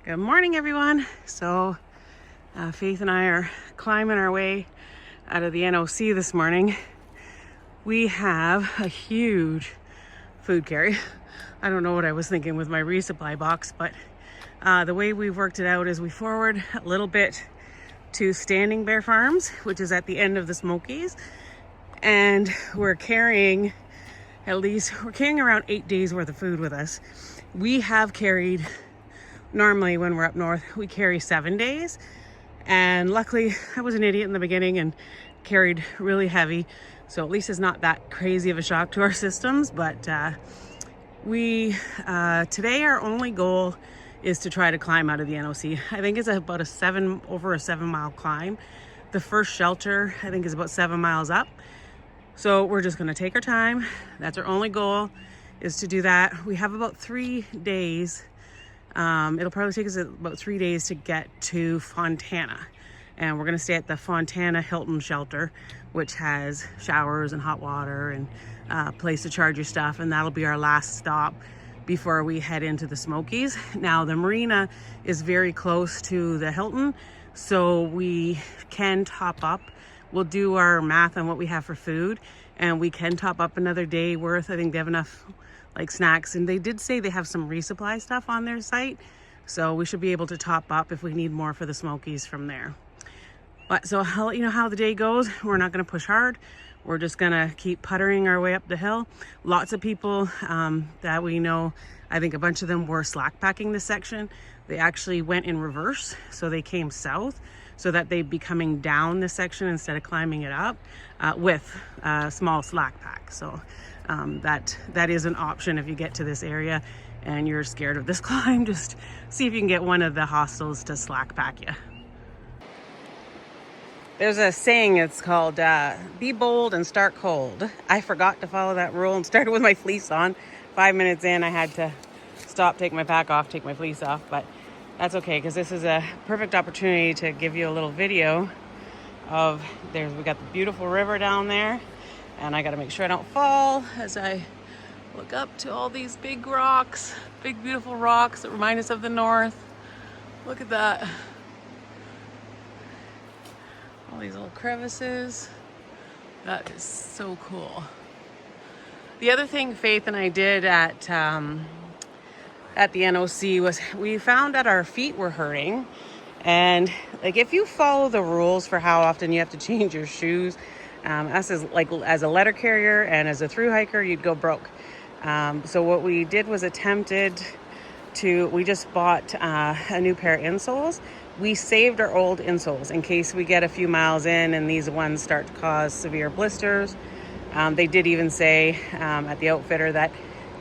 Good morning, everyone. So Faith and I are climbing our way out of the NOC this morning. We have a huge food carry. I don't know what I was thinking with my resupply box, but the way we've worked it out is we forward a little bit to Standing Bear Farms, which is at the end of the Smokies, and we're carrying around 8 days worth of food with us. We have carried, normally when we're up north, we carry 7 days. And luckily I was an idiot in the beginning and carried really heavy. So at least it's not that crazy of a shock to our systems. But today our only goal is to try to climb out of the NOC. I think it's about over a 7-mile climb. The first shelter I think is about 7 miles up. So we're just gonna take our time. That's our only goal, is to do that. We have about 3 days. It'll probably take us about 3 days to get to Fontana. And we're gonna stay at the Fontana Hilton shelter, which has showers and hot water and a place to charge your stuff. And that'll be our last stop before we head into the Smokies. Now the marina is very close to the Hilton, so we can top up. We'll do our math on what we have for food, and we can top up another day worth. I think they have enough like snacks, and they did say they have some resupply stuff on their site, so we should be able to top up if we need more for the Smokies from there. But so I'll let you know how the day goes. We're not going to push hard. We're just going to keep puttering our way up the hill. Lots of people that we know, I think a bunch of them were slack packing this section. They actually went in reverse, so they came south so that they'd be coming down this section instead of climbing it up with a small slack pack. So that is an option if you get to this area and you're scared of this climb. Just see if you can get one of the hostels to slack pack you. There's a saying, it's called be bold and start cold. I forgot to follow that rule and started with my fleece on. 5 minutes in, I had to stop, take my pack off, take my fleece off, but that's okay, because this is a perfect opportunity to give you a little video of, we got the beautiful river down there, and I got to make sure I don't fall as I look up to all these big rocks, big beautiful rocks that remind us of the north. Look at that. All these little crevices. That is so cool. The other thing Faith and I did at the NOC was we found that our feet were hurting, and like if you follow the rules for how often you have to change your shoes, us as a letter carrier and as a through hiker, you'd go broke. So what we did was we just bought a new pair of insoles. We saved our old insoles in case we get a few miles in and these ones start to cause severe blisters. They did even say at the outfitter that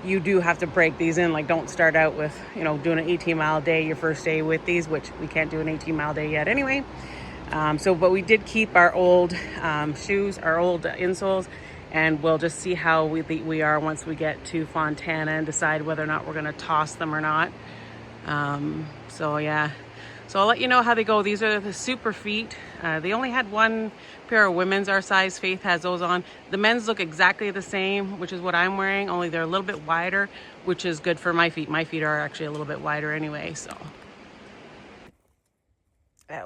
you do have to break these in. Like, don't start out with, doing an 18-mile day your first day with these, which we can't do an 18-mile day yet anyway. But we did keep our old shoes, our old insoles, and we'll just see how we are once we get to Fontana and decide whether or not we're going to toss them or not. So I'll let you know how they go. These are the super feet. They only had one pair of women's our size. Faith has those on. The men's look exactly the same, which is what I'm wearing, only they're a little bit wider, which is good for my feet. My feet are actually a little bit wider anyway, so.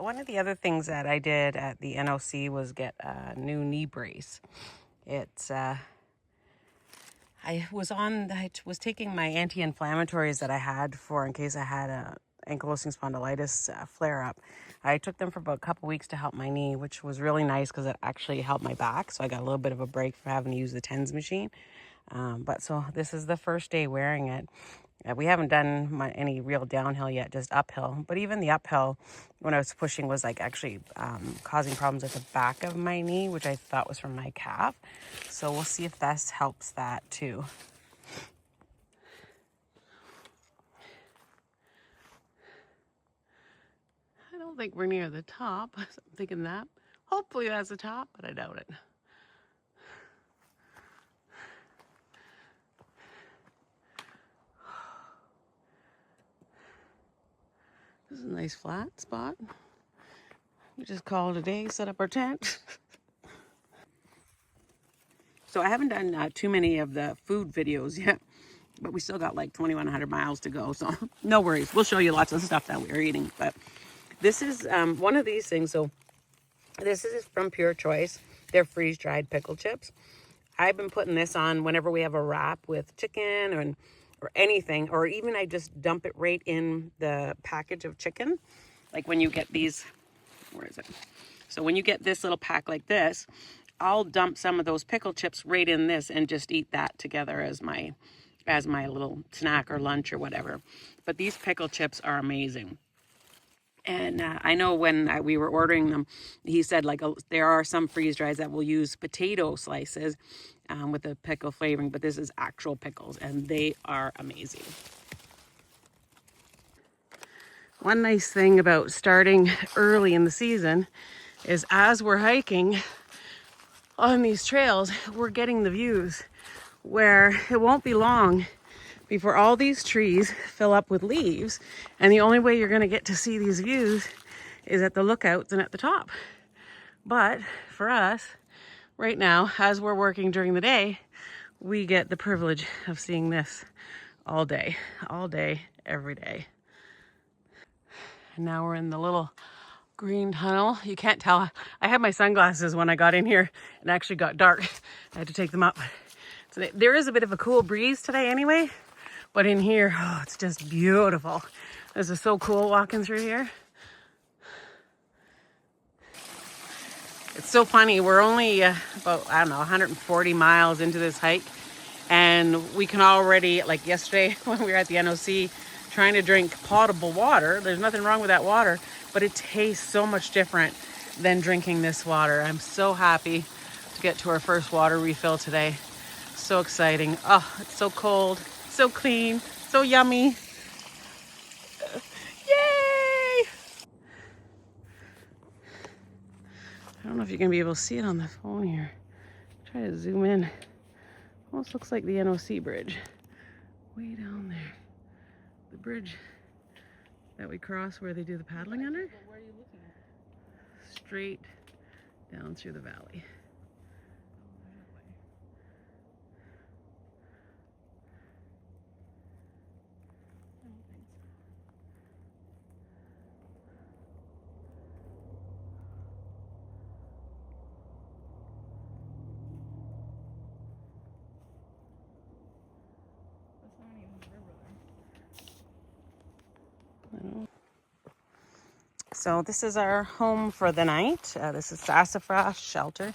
One of the other things that I did at the NOC was get a new knee brace. It's I was taking my anti-inflammatories that I had in case I had a ankylosing spondylitis flare up. I took them for about a couple weeks to help my knee, which was really nice because it actually helped my back. So I got a little bit of a break from having to use the TENS machine. But so this is the first day wearing it. We haven't done any real downhill yet, just uphill. But even the uphill, when I was pushing, was actually causing problems at the back of my knee, which I thought was from my calf. So we'll see if this helps that too. I don't think we're near the top. I'm thinking that. Hopefully that's the top, but I doubt it. This is a nice flat spot. We just call it a day, set up our tent. So I haven't done too many of the food videos yet. but we still got like 2,100 miles to go. So no worries. We'll show you lots of stuff that we're eating. But this is one of these things. So this is from Pure Choice. They're freeze-dried pickle chips. I've been putting this on whenever we have a wrap with chicken or anything, or even I just dump it right in the package of chicken. Like when you get these, where is it? So when you get this little pack like this, I'll dump some of those pickle chips right in this and just eat that together as my little snack or lunch or whatever. But these pickle chips are amazing. And I know when we were ordering them, he said like there are some freeze dries that will use potato slices with the pickle flavoring, but this is actual pickles and they are amazing. One nice thing about starting early in the season is as we're hiking on these trails, we're getting the views where it won't be long before all these trees fill up with leaves. And the only way you're going to get to see these views is at the lookouts and at the top. But for us, right now, as we're working during the day, we get the privilege of seeing this all day, every day. And now we're in the little green tunnel. You can't tell. I had my sunglasses when I got in here and it actually got dark. I had to take them up. So there is a bit of a cool breeze today anyway. But in here, oh, it's just beautiful. This is so cool walking through here. It's so funny. We're only about, I don't know, 140 miles into this hike. And we can already, like yesterday when we were at the NOC, trying to drink potable water. There's nothing wrong with that water, but it tastes so much different than drinking this water. I'm so happy to get to our first water refill today. So exciting. Oh, it's so cold. So clean, so yummy. Yay! I don't know if you're gonna be able to see it on the phone here. Try to zoom in. Almost looks like the NOC bridge. Way down there. The bridge that we cross where they do the paddling under. Where are you looking at? Straight down through the valley. So this is our home for the night. This is Sassafras Shelter.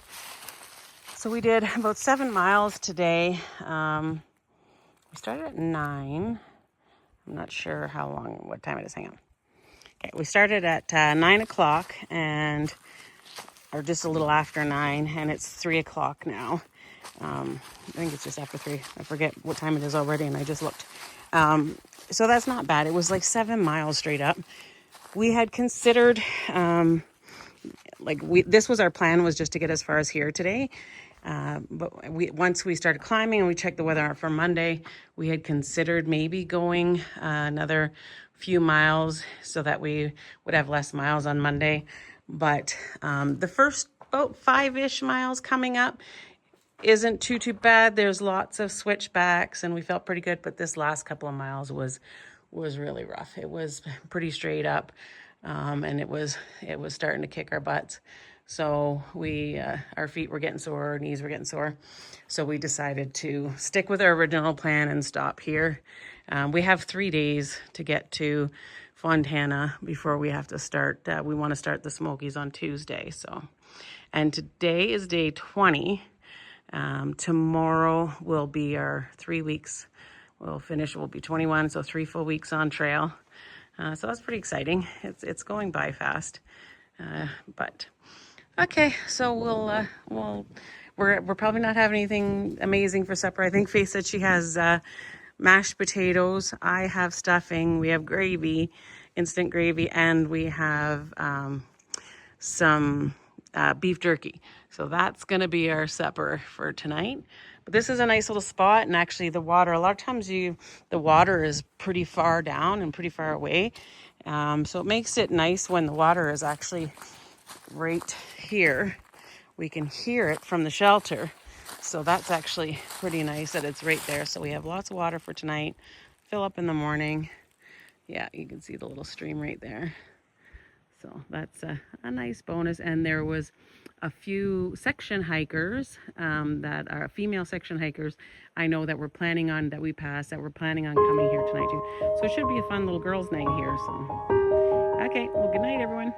So we did about 7 miles today. We started at 9. I'm not sure what time it is. Hang on. Okay, we started at 9 o'clock or just a little after 9, and it's 3 o'clock now. I think it's just after 3. I forget what time it is already, and I just looked. So that's not bad. It was like 7 miles straight up. We had considered, this was our plan, was just to get as far as here today. But once we started climbing and we checked the weather out for Monday, we had considered maybe going another few miles so that we would have less miles on Monday. But the first about 5-ish miles coming up isn't too bad. There's lots of switchbacks and we felt pretty good, but this last couple of miles was really rough. It was pretty straight up, and it was starting to kick our butts. So our feet were getting sore, our knees were getting sore. So we decided to stick with our original plan and stop here. We have 3 days to get to Fontana before we have to start. We want to start the Smokies on Tuesday. And today is day 20. Tomorrow will be our 3 weeks. We'll be 21, so 3 full weeks on trail. So that's pretty exciting. It's going by fast. But okay, so we're probably not having anything amazing for supper. I think Faith said she has mashed potatoes. I have stuffing. We have gravy, instant gravy, and we have some beef jerky. So that's going to be our supper for tonight. But this is a nice little spot, and actually the water, a lot of times the water is pretty far down and pretty far away. So it makes it nice when the water is actually right here. We can hear it from the shelter. So that's actually pretty nice that it's right there. So we have lots of water for tonight. Fill up in the morning. Yeah, you can see the little stream right there. So that's a nice bonus. And there was a few section hikers that are female section hikers I know that we're planning on, that we passed, that we're planning on coming here tonight too. So it should be a fun little girls' night here. So, okay, well, good night, everyone.